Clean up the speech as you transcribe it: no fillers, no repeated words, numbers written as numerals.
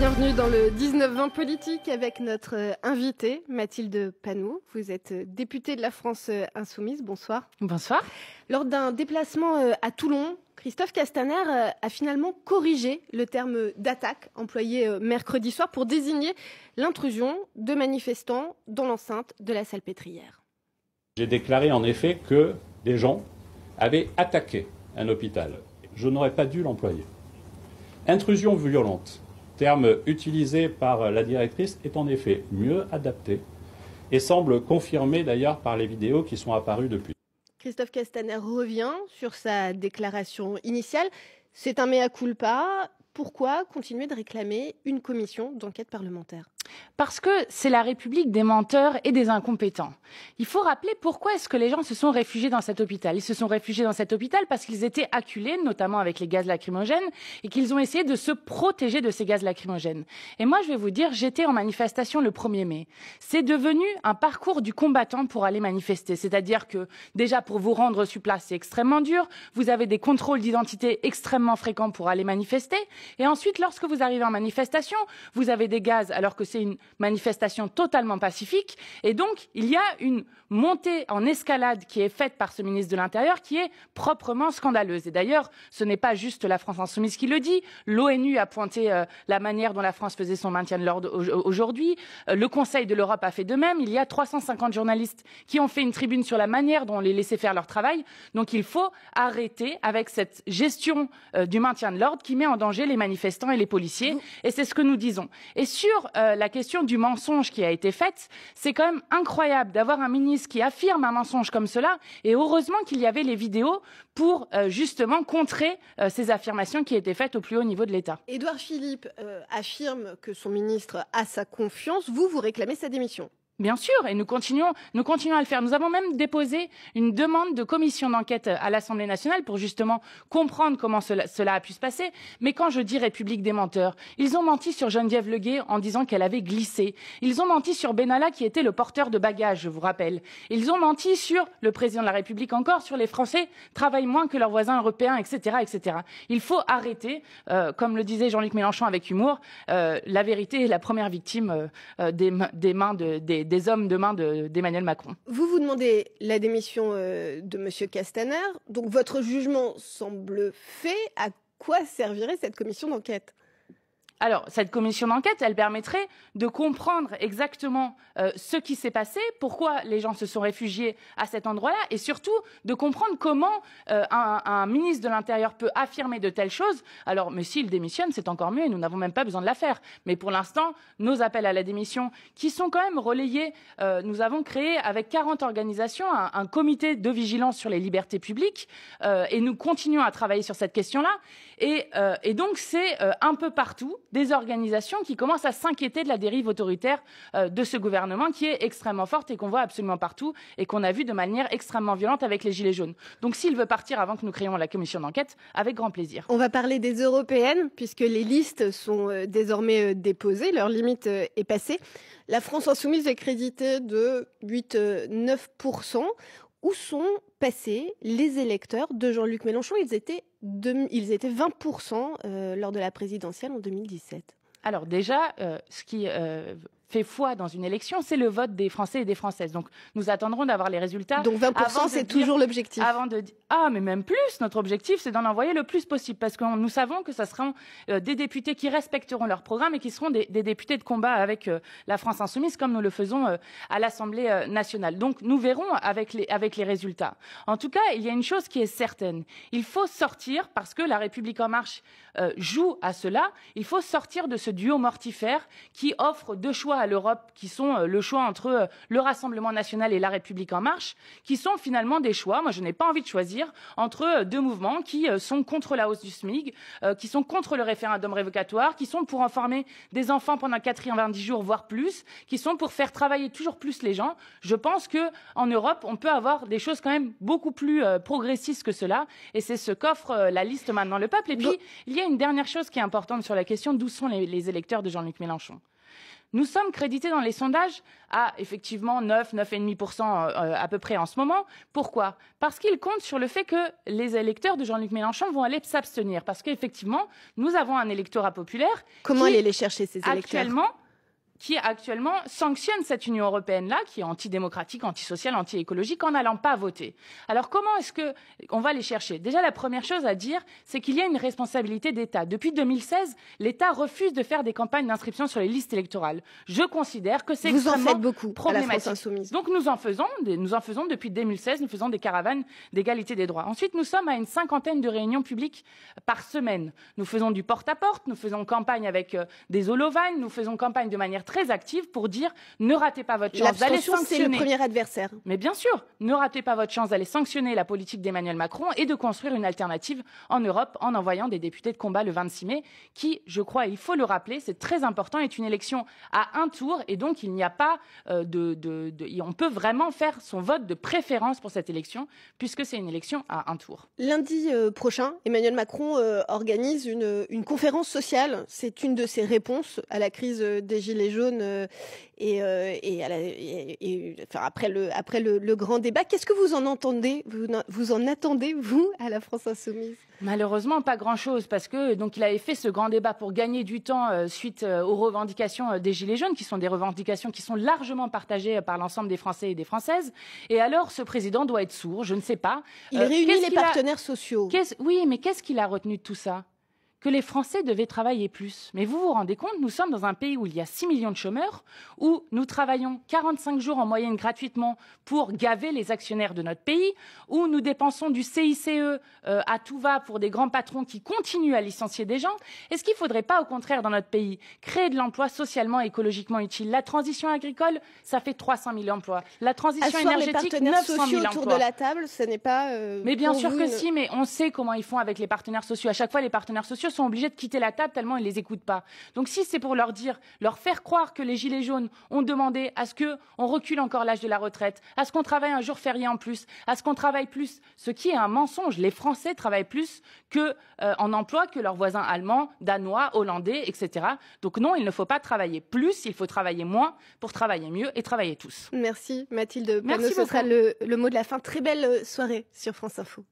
Bienvenue dans le 19-20 politique avec notre invitée Mathilde Panot. Vous êtes députée de la France Insoumise. Bonsoir. Bonsoir. Lors d'un déplacement à Toulon, Christophe Castaner a finalement corrigé le terme d'attaque employé mercredi soir pour désigner l'intrusion de manifestants dans l'enceinte de la Salpêtrière. J'ai déclaré en effet que des gens avaient attaqué un hôpital. Je n'aurais pas dû l'employer. Intrusion violente, terme utilisé par la directrice, est en effet mieux adapté et semble confirmé d'ailleurs par les vidéos qui sont apparues depuis. Christophe Castaner revient sur sa déclaration initiale. C'est un mea culpa. Pourquoi continuer de réclamer une commission d'enquête parlementaire ? Parce que c'est la République des menteurs et des incompétents. Il faut rappeler pourquoi est-ce que les gens se sont réfugiés dans cet hôpital. Ils se sont réfugiés dans cet hôpital parce qu'ils étaient acculés, notamment avec les gaz lacrymogènes, et qu'ils ont essayé de se protéger de ces gaz lacrymogènes. Et moi, je vais vous dire, j'étais en manifestation le 1er mai. C'est devenu un parcours du combattant pour aller manifester. C'est-à-dire que, déjà, pour vous rendre sur place, c'est extrêmement dur. Vous avez des contrôles d'identité extrêmement fréquents pour aller manifester. Et ensuite, lorsque vous arrivez en manifestation, vous avez des gaz alors que c'est une manifestation totalement pacifique. Et donc, il y a une montée en escalade qui est faite par ce ministre de l'Intérieur qui est proprement scandaleuse. Et d'ailleurs, ce n'est pas juste la France Insoumise qui le dit. L'ONU a pointé la manière dont la France faisait son maintien de l'ordre aujourd'hui. Le Conseil de l'Europe a fait de même. Il y a 350 journalistes qui ont fait une tribune sur la manière dont on les laissait faire leur travail. Donc, il faut arrêter avec cette gestion du maintien de l'ordre qui met en danger les manifestants et les policiers. Et c'est ce que nous disons. Et sur la question du mensonge qui a été faite, c'est quand même incroyable d'avoir un ministre qui affirme un mensonge comme cela, et heureusement qu'il y avait les vidéos pour justement contrer ces affirmations qui étaient faites au plus haut niveau de l'État. Édouard Philippe affirme que son ministre a sa confiance. Vous réclamez sa démission. Bien sûr, et nous continuons à le faire. Nous avons même déposé une demande de commission d'enquête à l'Assemblée nationale pour justement comprendre comment cela a pu se passer. Mais quand je dis République des menteurs, ils ont menti sur Geneviève Leguet en disant qu'elle avait glissé. Ils ont menti sur Benalla qui était le porteur de bagages, je vous rappelle. Ils ont menti sur le président de la République encore, sur les Français travaillent moins que leurs voisins européens, etc., etc. Il faut arrêter, comme le disait Jean-Luc Mélenchon avec humour, la vérité est la première victime des mains des hommes de main d'Emmanuel Macron. Vous demandez la démission de M. Castaner. Donc votre jugement semble fait. À quoi servirait cette commission d'enquête ? Alors, cette commission d'enquête, elle permettrait de comprendre exactement ce qui s'est passé, pourquoi les gens se sont réfugiés à cet endroit-là, et surtout de comprendre comment un ministre de l'Intérieur peut affirmer de telles choses. Alors, mais s'il démissionne, c'est encore mieux, et nous n'avons même pas besoin de la faire. Mais pour l'instant, nos appels à la démission, qui sont quand même relayés, nous avons créé avec 40 organisations un comité de vigilance sur les libertés publiques, et nous continuons à travailler sur cette question-là. Et donc, c'est un peu partout des organisations qui commencent à s'inquiéter de la dérive autoritaire de ce gouvernement qui est extrêmement forte et qu'on voit absolument partout et qu'on a vu de manière extrêmement violente avec les Gilets jaunes. Donc s'il veut partir avant que nous créions la commission d'enquête, avec grand plaisir. On va parler des européennes puisque les listes sont désormais déposées, leur limite est passée. La France Insoumise est créditée de 8-9%. Où sont passés les électeurs de Jean-Luc Mélenchon ? Ils étaient 20% lors de la présidentielle en 2017. Alors déjà, ce qui fait foi dans une élection, c'est le vote des Français et des Françaises. Donc nous attendrons d'avoir les résultats. Donc 20%, c'est toujours l'objectif. Mais même plus, notre objectif, c'est d'en envoyer le plus possible. Parce que nous savons que ce seront des députés qui respecteront leur programme et qui seront des députés de combat avec la France Insoumise, comme nous le faisons à l'Assemblée nationale. Donc nous verrons avec les résultats. En tout cas, il y a une chose qui est certaine. Il faut sortir, parce que la République En Marche joue à cela, il faut sortir de ce duo mortifère qui offre deux choix à l'Europe, qui sont le choix entre le Rassemblement national et la République En Marche, qui sont finalement des choix, moi je n'ai pas envie de choisir, entre deux mouvements qui sont contre la hausse du SMIC, qui sont contre le référendum révocatoire, qui sont pour enfermer des enfants pendant 90 jours, voire plus, qui sont pour faire travailler toujours plus les gens. Je pense qu'en Europe, on peut avoir des choses quand même beaucoup plus progressistes que cela, et c'est ce qu'offre la liste maintenant le peuple. Et puis, il y a une dernière chose qui est importante sur la question d'où sont les électeurs de Jean-Luc Mélenchon. Nous sommes crédités dans les sondages à effectivement 9,5% à peu près en ce moment. Pourquoi? Parce qu'ils comptent sur le fait que les électeurs de Jean-Luc Mélenchon vont aller s'abstenir. Parce qu'effectivement, nous avons un électorat populaire. Comment aller les chercher, ces électeurs? Qui actuellement sanctionne cette Union européenne-là, qui est antidémocratique, antisociale, anti-écologique, en n'allant pas voter. Alors comment est-ce qu'on va les chercher? Déjà, la première chose à dire, c'est qu'il y a une responsabilité d'État. Depuis 2016, l'État refuse de faire des campagnes d'inscription sur les listes électorales. Je considère que c'est extrêmement problématique. Vous en faites beaucoup à la France Insoumise. Donc nous en faisons depuis 2016, nous faisons des caravanes d'égalité des droits. Ensuite, nous sommes à une 50aine de réunions publiques par semaine. Nous faisons du porte-à-porte, nous faisons campagne avec des hologrammes, nous faisons campagne de manière très active pour dire ne ratez pas votre chance d'aller sanctionner. C'est le premier adversaire. Mais bien sûr, ne ratez pas votre chance d'aller sanctionner la politique d'Emmanuel Macron et de construire une alternative en Europe en envoyant des députés de combat le 26 mai qui, je crois, il faut le rappeler, c'est très important, est une élection à un tour et donc il n'y a pas on peut vraiment faire son vote de préférence pour cette élection puisque c'est une élection à un tour. Lundi prochain, Emmanuel Macron organise une conférence sociale. C'est une de ses réponses à la crise des Gilets jaunes après le grand débat. Qu'est-ce que vous en entendez? Vous en attendez, vous, à la France Insoumise? Malheureusement, pas grand-chose, parce que donc il avait fait ce grand débat pour gagner du temps suite aux revendications des Gilets jaunes, qui sont des revendications qui sont largement partagées par l'ensemble des Français et des Françaises. Et alors, ce président doit être sourd, je ne sais pas. Il réunit les partenaires sociaux. Oui, mais qu'est-ce qu'il a retenu de tout ça? Que les Français devaient travailler plus. Mais vous vous rendez compte, nous sommes dans un pays où il y a 6 millions de chômeurs, où nous travaillons 45 jours en moyenne gratuitement pour gaver les actionnaires de notre pays, où nous dépensons du CICE à tout va pour des grands patrons qui continuent à licencier des gens. Est-ce qu'il ne faudrait pas, au contraire, dans notre pays, créer de l'emploi socialement et écologiquement utile? La transition agricole, ça fait 300 000 emplois. La transition énergétique, 900 000 emplois. Autour de la table, ce n'est pas... mais bien sûr que si, mais on sait comment ils font avec les partenaires sociaux. À chaque fois, les partenaires sociaux sont obligés de quitter la table tellement ils les écoutent pas. Donc si c'est pour leur faire croire que les Gilets jaunes ont demandé à ce qu'on recule encore l'âge de la retraite, à ce qu'on travaille un jour férié en plus, à ce qu'on travaille plus, ce qui est un mensonge. Les Français travaillent plus en emploi que leurs voisins allemands, danois, hollandais, etc. Donc non, il ne faut pas travailler plus, il faut travailler moins pour travailler mieux et travailler tous. Merci Mathilde Panot, ce sera le mot de la fin. Très belle soirée sur France Info.